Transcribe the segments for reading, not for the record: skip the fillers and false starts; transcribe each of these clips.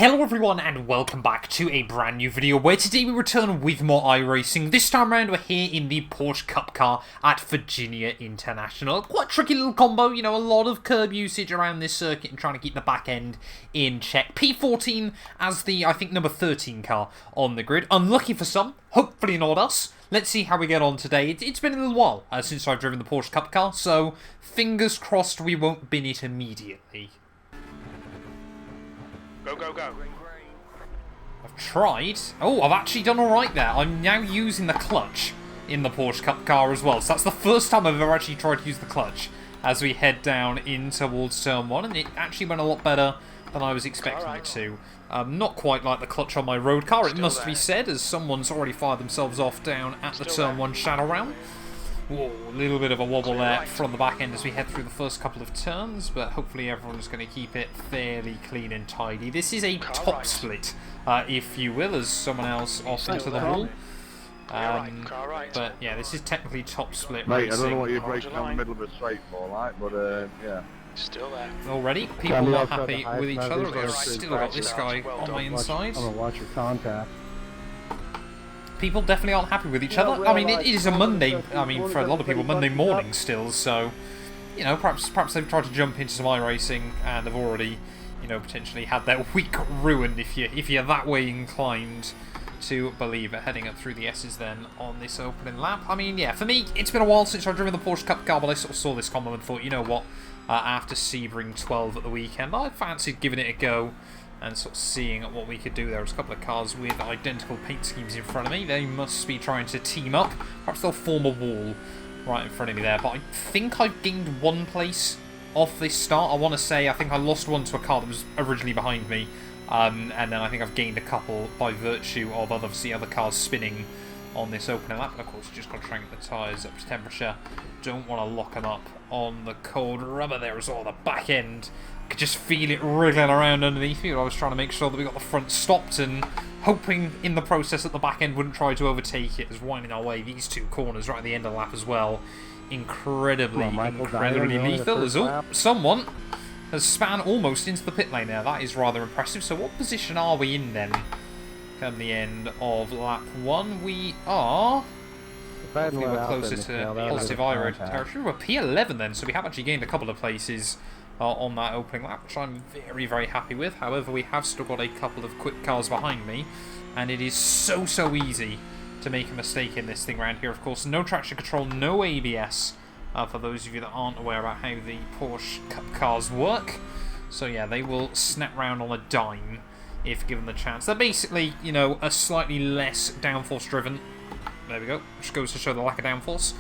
Hello everyone and welcome back to a brand new video where today we return with more iRacing. This time around we're here in the Porsche Cup car at Virginia International. Quite a tricky little combo, you know, a lot of curb usage around this circuit and trying to keep the back end in check. P14 as the, I think, number 13 car on the grid. Unlucky for some, hopefully not us. Let's see how we get on today. It's been a little while since I've driven the Porsche Cup car, so fingers crossed we won't bin it immediately. Go, go, go. I've tried. Oh, I've actually done alright there. I'm now using the clutch in the Porsche Cup car as well. So that's the first time I've ever actually tried to use the clutch as we head down in towards turn 1. And it actually went a lot better than I was expecting it to. Not quite like the clutch on my road car, it must be said, as someone's already fired themselves off down at the turn 1 shadow round. Whoa, a little bit of a wobble there from the back end as we head through the first couple of turns, but hopefully everyone's going to keep it fairly clean and tidy. This is a top split, if you will, as someone else off into the hall. But yeah, this is technically top split racing. Mate, I don't know what you're breaking down the middle of a straight for, like, but yeah. Still there. Already, people not happy with each other, as I've still got this guy on my inside. I'm gonna watch your contact. People definitely aren't happy with each other. I mean, it is a Monday, I mean, for a lot of people, Monday morning still, so, you know, perhaps they've tried to jump into some iRacing and have already, you know, potentially had their week ruined if you're that way inclined to believe it. Heading up through the S's then on this opening lap. I mean, yeah, for me, it's been a while since I've driven the Porsche Cup car, but I sort of saw this combo and thought, you know what, after Sebring 12 at the weekend, I fancied giving it a go and sort of seeing what we could do. There was a couple of cars with identical paint schemes in front of me. They must be trying to team up. Perhaps they'll form a wall right in front of me there. But I think I've gained one place off this start. I want to say I think I lost one to a car that was originally behind me. And then I think I've gained a couple by virtue of obviously other cars spinning on this opening lap. And of course, you just got to try and get the tyres up to temperature. Don't want to lock them up on the cold rubber there as well. The back end, could just feel it wriggling around underneath me. I was trying to make sure that we got the front stopped and hoping in the process that the back end wouldn't try to overtake it, as winding our way these two corners right at the end of the lap as well. Incredibly lethal. As someone has span almost into the pit lane there. That is rather impressive. So what position are we in then? Come the end of lap 1, we are... Hopefully we're closer to positive iRoad territory. We're P11 then, so we have actually gained a couple of places on that opening lap, which I'm very, very happy with. However, we have still got a couple of quick cars behind me, and it is so easy to make a mistake in this thing around here. Of course, no traction control, no ABS, for those of you that aren't aware about how the Porsche Cup cars work. So yeah, they will snap round on a dime if given the chance. They're basically, you know, a slightly less downforce driven, there we go, which goes to show the lack of downforce.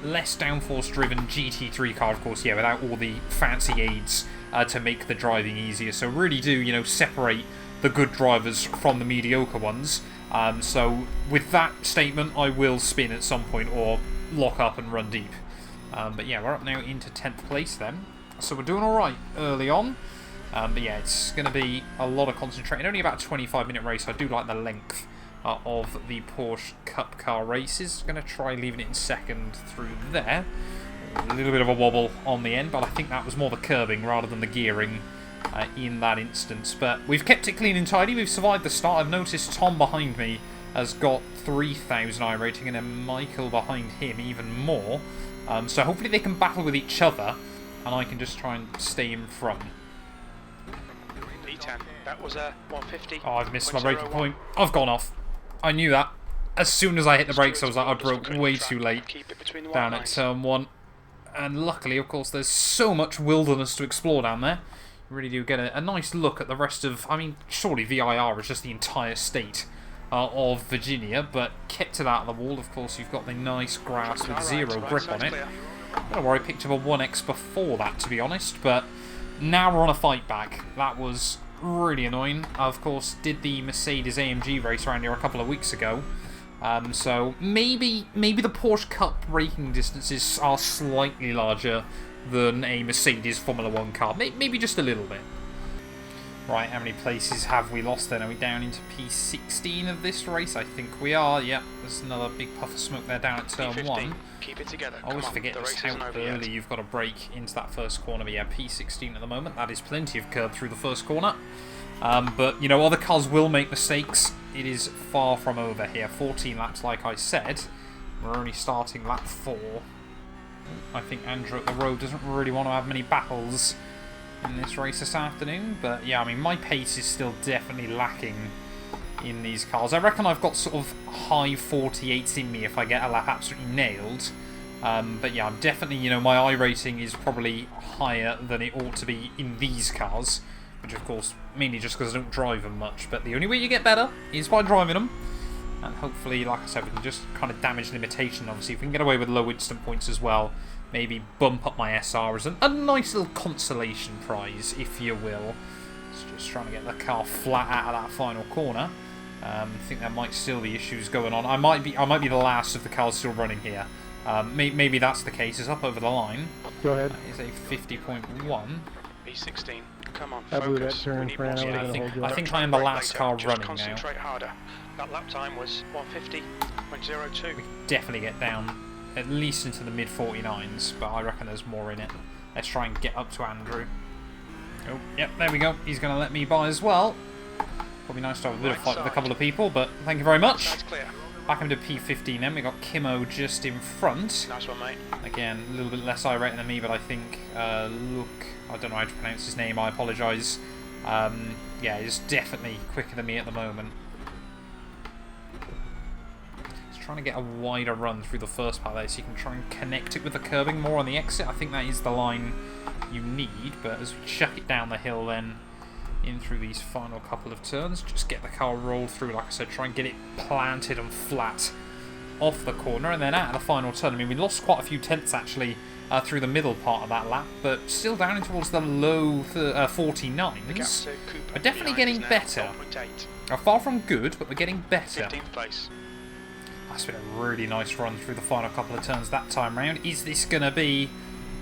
Less downforce driven GT3 car, of course, yeah, without all the fancy aids to make the driving easier. So really do, you know, separate the good drivers from the mediocre ones. So with that statement, I will spin at some point or lock up and run deep. But yeah, we're up now into 10th place then. So we're doing alright early on. But yeah, it's going to be a lot of concentrating. Only about a 25-minute race. I do like the length of the Porsche Cup car races. Going to try leaving it in second through there. A little bit of a wobble on the end, but I think that was more the curbing rather than the gearing in that instance. But we've kept it clean and tidy. We've survived the start. I've noticed Tom behind me has got 3,000 iRating, and then Michael behind him even more. So hopefully they can battle with each other, and I can just try and stay in front. P10, that was a 150. Oh, I've missed my braking point. I've gone off. I knew that. As soon as I hit the brakes, I was like, I broke way too late down at turn 1. And luckily, of course, there's so much wilderness to explore down there. You really do get a nice look at the rest of... I mean, surely VIR is just the entire state of Virginia, but kept it out of the wall. Of course, you've got the nice grass with zero grip on it. I don't know where I picked up a 1X before that, to be honest, but now we're on a fight back. That was really annoying. Of course, did the Mercedes AMG race around here a couple of weeks ago. So maybe the Porsche Cup braking distances are slightly larger than a Mercedes Formula 1 car. Maybe just a little bit. Right, how many places have we lost then? Are we down into P16 of this race? I think we are. Yep, there's another big puff of smoke there down at turn 1. Keep it together. I always forget just how early you've got to brake into that first corner. But yeah, P16 at the moment. That is plenty of curb through the first corner. But, you know, other cars will make mistakes. It is far from over here. 14 laps, like I said. We're only starting lap 4. I think Andrew at the road doesn't really want to have many battles in this race this afternoon. But, yeah, I mean, my pace is still definitely lacking in these cars. I reckon I've got sort of high 48s in me if I get a lap absolutely nailed. But yeah, I'm definitely, you know, my iRacing is probably higher than it ought to be in these cars. Which, of course, mainly just because I don't drive them much. But the only way you get better is by driving them. And hopefully, like I said, we can just kind of damage limitation. Obviously, if we can get away with low instant points as well, maybe bump up my SR as a nice little consolation prize, if you will. It's just trying to get the car flat out of that final corner. I think there might still be issues going on. I might be the last of the cars still running here. Maybe that's the case. It's up over the line. Go ahead. That is a 50.1. B16. Come on, I blew that focus. turn, We need Fran. more I I was speed. gonna hold you I up. think I am the last car Just running now. concentrate harder. That lap time was 150.02. We can definitely get down at least into the mid 49s, but I reckon there's more in it. Let's try and get up to Andrew. Oh, yep, there we go. He's going to let me by as well. Probably nice to have a bit of fight with a couple of people, but thank you very much. That's clear. Back into P15 then. We got Kimmo just in front. Nice one, mate. Again, a little bit less irate than me, but I think, look, I don't know how to pronounce his name, I apologise. Yeah, he's definitely quicker than me at the moment. He's trying to get a wider run through the first part there so you can try and connect it with the curbing more on the exit. I think that is the line you need, but as we chuck it down the hill then, in through these final couple of turns, just get the car rolled through, like I said, try and get it planted and flat off the corner, and then out of the final turn. I mean, we lost quite a few tenths actually through the middle part of that lap, but still down in towards the low 49s. We're definitely getting better. Far from good, but we're getting better. 15th place. That's been a really nice run through the final couple of turns that time round. Is this going to be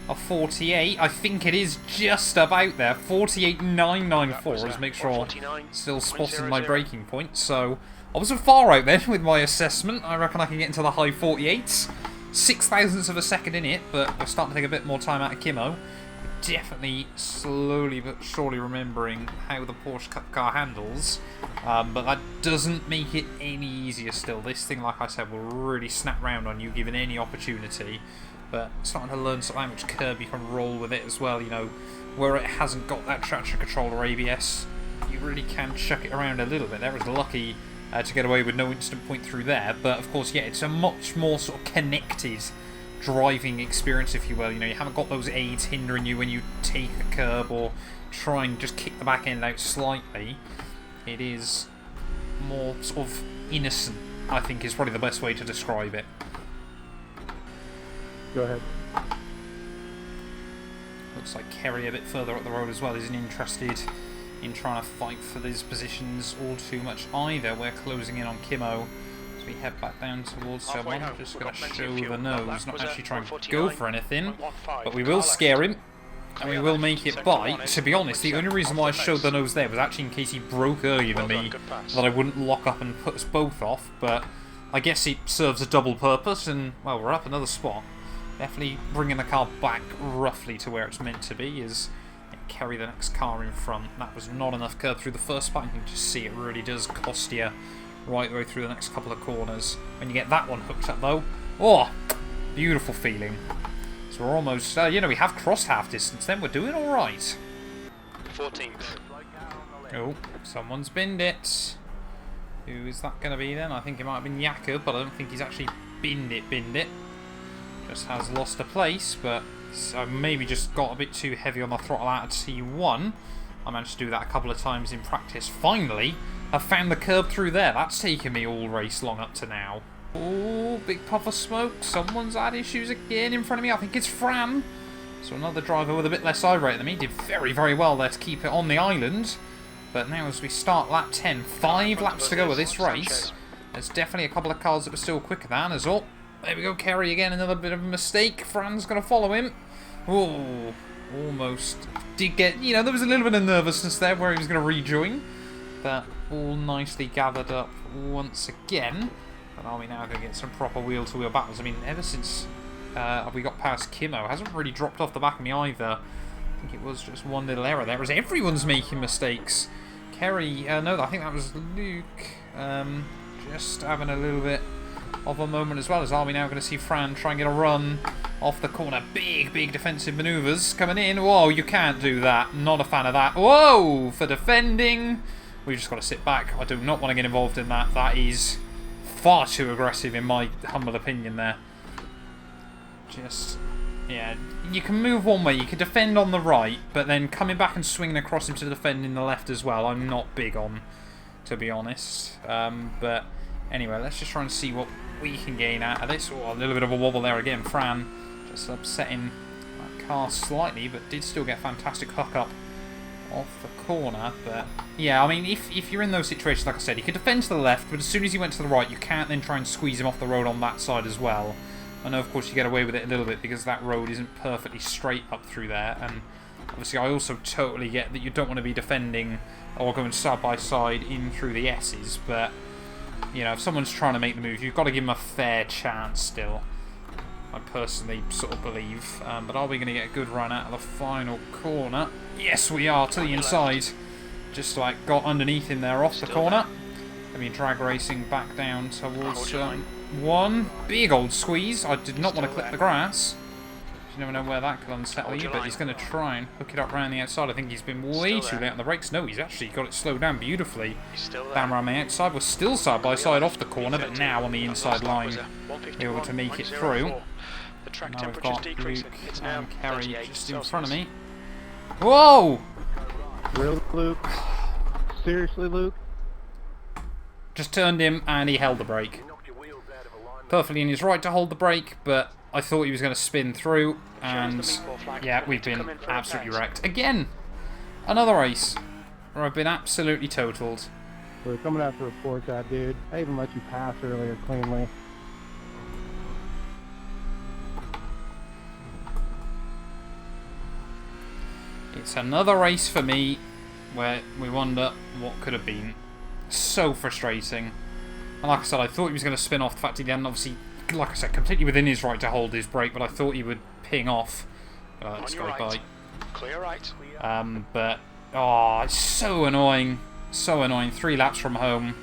a 48? I think it is just about there. 48.994. Let's make sure I'm still spotting my braking point. So I wasn't far out then with my assessment. I reckon I can get into the high 48s. 6 thousandths of a second in it, but we're starting to take a bit more time out of Kimmo. Definitely slowly but surely remembering how the Porsche Cup car handles, but that doesn't make it any easier still. This thing, like I said, will really snap round on you given any opportunity, but starting to learn how much curb you can roll with it as well. You know, where it hasn't got that traction control or ABS, you really can chuck it around a little bit. There was lucky to get away with no instant point through there, but of course, yeah, it's a much more sort of connected driving experience, if you will. You know, you haven't got those aids hindering you when you take a curb or try and just kick the back end out slightly. It is more sort of innocent, I think, is probably the best way to describe it. Go ahead. Looks like Kerry a bit further up the road as well isn't interested in trying to fight for these positions all too much either. We're closing in on Kimmo as we head back down towards someone. I'm just going to show the nose, not actually trying to go for anything, but we will scare him and we will make it by. To be honest, the only reason why I showed the nose there was actually in case he broke earlier than me, that I wouldn't lock up and put us both off, but I guess it serves a double purpose, and well, we're up another spot. Definitely bringing the car back roughly to where it's meant to be is carry the next car in front. That was not enough curb through the first spot. You can just see it really does cost you right the way through the next couple of corners. When you get that one hooked up though, oh, beautiful feeling. So we're almost, you know, we have crossed half distance then, we're doing alright. 14th. Oh, someone's binned it. Who is that going to be then? I think it might have been Jakob, but I don't think he's actually binned it. Just has lost a place, but I maybe just got a bit too heavy on the throttle out of T1. I managed to do that a couple of times in practice. Finally, I've found the curb through there. That's taken me all race long up to now. Oh, big puff of smoke. Someone's had issues again in front of me. I think it's Fran. So another driver with a bit less irate than me. Did very, very well there to keep it on the island. But now as we start lap 10, 5 laps to go of this race. There's definitely a couple of cars that are still quicker than us. Oh, there we go, Kerry again, another bit of a mistake. Fran's going to follow him. Oh, almost did get, you know, there was a little bit of nervousness there where he was going to rejoin. But all nicely gathered up once again. But are we now going to get some proper wheel-to-wheel battles? I mean, ever since we got past Kimmo, hasn't really dropped off the back of me either. I think it was just one little error there, as everyone's making mistakes. Kerry, no, I think that was Luke, just having a little bit of a moment as well. As are we now going to see Fran try and get a run off the corner? Big defensive manoeuvres coming in. Whoa, you can't do that. Not a fan of that. Whoa, for defending. We've just got to sit back. I do not want to get involved in that. That is far too aggressive in my humble opinion there. Just, yeah, you can move one way. You can defend on the right, but then coming back and swinging across him to defend in the left as well, I'm not big on, to be honest. But anyway, let's just try and see what we can gain out of this. Oh, a little bit of a wobble there again. Fran just upsetting that car slightly, but did still get fantastic hook up off the corner. But yeah, I mean, if you're in those situations, like I said, you can defend to the left, but as soon as he went to the right, you can't then try and squeeze him off the road on that side as well. I know, of course, you get away with it a little bit because that road isn't perfectly straight up through there, and obviously I also totally get that you don't want to be defending or going side by side in through the S's, but you know, if someone's trying to make the move, you've got to give them a fair chance still. I personally sort of believe. But are we going to get a good run out of the final corner? Yes, we are, to the inside. Just like got underneath in there off the corner. I mean, drag racing back down towards one. Big old squeeze. I did not want to clip the grass. You never know where that could unsettle you, but he's going to try and hook it up around the outside. I think he's been way too late on the brakes. No, he's actually got it slowed down beautifully. Down around the outside. We're still side by side off the corner, but now on the inside line, able to make it through. Now we've got Luke and Kerry just in front of me. Whoa! Really, Luke? Seriously, Luke? Just turned him and he held the brake. Perfectly in his right to hold the brake, but I thought he was going to spin through, and yeah, we've been absolutely wrecked. Again, another race where I've been absolutely totaled. We're coming out to report that, dude. I even let you pass earlier cleanly. It's another race for me where we wonder what could have been. So frustrating. And like I said, I thought he was going to spin off. The fact he didn't, obviously, like I said, completely within his right to hold his brake, but I thought he would ping off. Let's go by. Clear right. But, oh, it's so annoying. So annoying. 3 laps from home.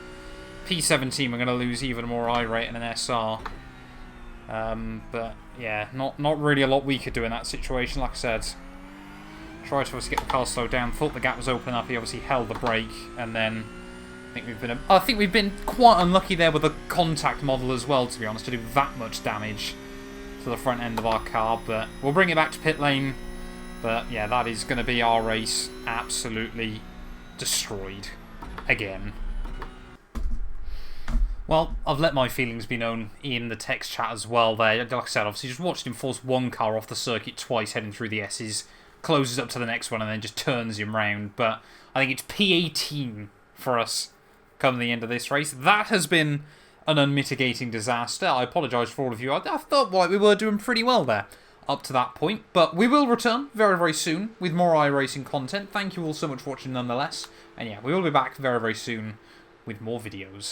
P17, we're going to lose even more iRate and an SR. But, yeah, not really a lot we could do in that situation, like I said. Tried to get the car slowed down, thought the gap was open up, he obviously held the brake, and then I think we've been quite unlucky there with the contact model as well, to be honest, to do that much damage to the front end of our car. But we'll bring it back to pit lane. But yeah, that is going to be our race absolutely destroyed again. Well, I've let my feelings be known in the text chat as well there. Like I said, obviously just watched him force one car off the circuit twice heading through the S's, closes up to the next one and then just turns him round. But I think it's P18 for us come the end of this race. That has been an unmitigating disaster. I apologise for all of you. I thought we were doing pretty well there up to that point. But we will return very, very soon with more iRacing content. Thank you all so much for watching nonetheless. And yeah, we will be back very, very soon with more videos.